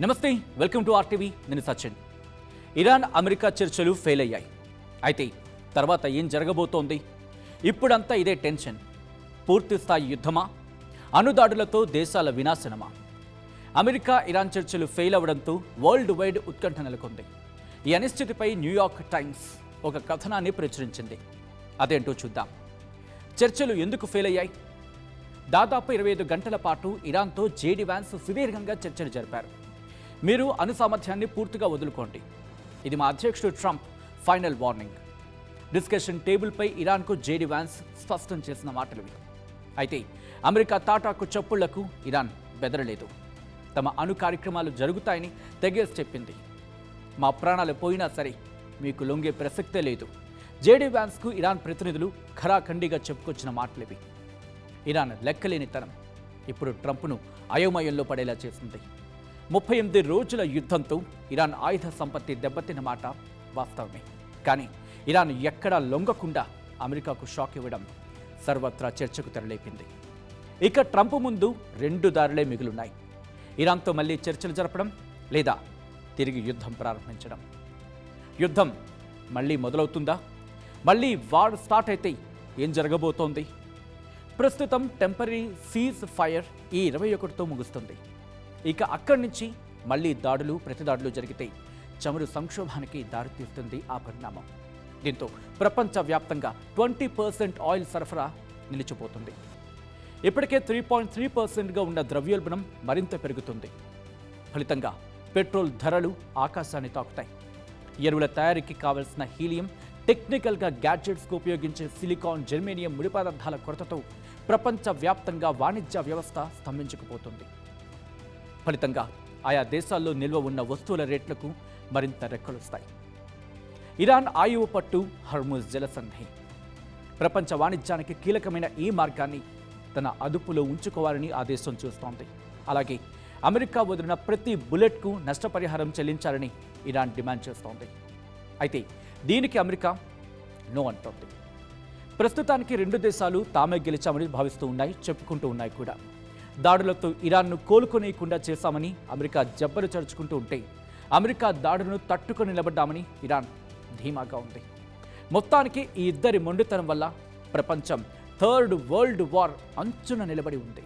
నమస్తే, welcome to RTV. నేను Sachin. Iran America చర్చలు ఫెయిల్ అయ్యాయి. అయితే తర్వాత ఏం జరగబోతోంది? ఇప్పుడంతా ఇదే టెన్షన్. పూర్తి స్థాయి యుద్ధమా? అణుదాడులతో దేశాల వినాశనమా? అమెరికా ఇరాన్ చర్చలు ఫెయిల్ అవడంతో వరల్డ్ వైడ్ ఉత్కంఠ నెలకొంది. ఈ అనిశ్చితిపై న్యూయార్క్ టైమ్స్ ఒక కథనాన్ని ప్రచురించింది. అదేంటో చూద్దాం. చర్చలు ఎందుకు ఫెయిల్ అయ్యాయి? దాదాపు 25 గంటల పాటు ఇరాన్తో జేడీ వ్యాన్స్ సుదీర్ఘంగా చర్చలు జరిపారు. మీరు అణు సామర్థ్యాన్ని పూర్తిగా వదులుకోండి, ఇది మా అధ్యక్షుడు ట్రంప్ ఫైనల్ వార్నింగ్. డిస్కషన్ టేబుల్పై ఇరాన్కు జేడీ వ్యాన్స్ స్పష్టం చేసిన మాటలు. అయితే అమెరికా తాటాకు చప్పుళ్లకు ఇరాన్ బెదరలేదు. తమ అణు కార్యక్రమాలు జరుగుతాయని తెగేసి చెప్పింది. మా ప్రాణాలు పోయినా సరే మీకు లొంగే ప్రసక్తే లేదు. జేడీ వ్యాన్స్కు ఇరాన్ ప్రతినిధులు ఖరాఖండిగా చెప్పుకొచ్చిన మాటలివి. ఇరాన్ లెక్కలేనితనం ఇప్పుడు ట్రంప్ను అయోమయంలో పడేలా చేసింది. 38 రోజుల యుద్ధంతో ఇరాన్ ఆయుధ సంపత్తి దెబ్బతిన్న మాట వాస్తవమే. కానీ ఇరాన్ ఎక్కడా లొంగకుండా అమెరికాకు షాక్ ఇవ్వడం సర్వత్రా చర్చకు తెరలేపింది. ఇక ట్రంప్ ముందు 2 దారులే మిగులున్నాయి. ఇరాన్తో మళ్ళీ చర్చలు జరపడం, లేదా తిరిగి యుద్ధం ప్రారంభించడం. యుద్ధం మళ్ళీ మొదలవుతుందా? మళ్ళీ వార్ స్టార్ట్ అయితే ఏం జరగబోతోంది? ప్రస్తుతం టెంపరీ సీజ్ ఫైర్ ఈ 21తో ముగుస్తుంది. ఇక అక్కడి నుంచి మళ్ళీ దాడులు, ప్రతిదాడులు జరిగితే చమురు సంక్షోభానికి దారితీస్తుంది ఆ పరిణామం. దీంతో ప్రపంచవ్యాప్తంగా 20% ఆయిల్ సరఫరా నిలిచిపోతుంది. ఇప్పటికే 3.3%గా ఉన్న ద్రవ్యోల్బణం మరింత పెరుగుతుంది. ఫలితంగా పెట్రోల్ ధరలు ఆకాశాన్ని తాకుతాయి. ఎరువుల తయారీకి కావలసిన హీలియం, టెక్నికల్గా గ్యాడ్జెట్స్కు ఉపయోగించే సిలికాన్, జెర్మేనియం ముడి పదార్థాల కొరతతో ప్రపంచవ్యాప్తంగా వాణిజ్య వ్యవస్థ స్తంభించకపోతుంది. ఫలితంగా ఆయా దేశాల్లో నిల్వ ఉన్న వస్తువుల రేట్లకు మరింత రెక్కలొస్తాయి. ఇరాన్ ఆయువు పట్టు హర్ముజ్ జలసంధి ప్రపంచ వాణిజ్యానికి కీలకమైన ఈ మార్గాన్ని తన అదుపులో ఉంచుకోవాలని ఆ దేశం చూస్తోంది. అలాగే అమెరికా వదిలిన ప్రతి బుల్లెట్కు నష్టపరిహారం చెల్లించాలని ఇరాన్ డిమాండ్ చేస్తోంది. అయితే దీనికి అమెరికా నో అంటోంది. ప్రస్తుతానికి 2 దేశాలు తామే గెలిచామని భావిస్తూ ఉన్నాయి, చెప్పుకుంటూ ఉన్నాయి కూడా. దాడులతో ఇరాన్ను కోలుకొనేయకుండా చేశామని అమెరికా జబ్బలు చరుచుకుంటూ ఉంటే, అమెరికా దాడులను తట్టుకొని నిలబడ్డామని ఇరాన్ ధీమాగా ఉంది. మొత్తానికి ఈ ఇద్దరి మొండితనం వల్ల ప్రపంచం థర్డ్ వరల్డ్ వార్ అంచున నిలబడి ఉంది.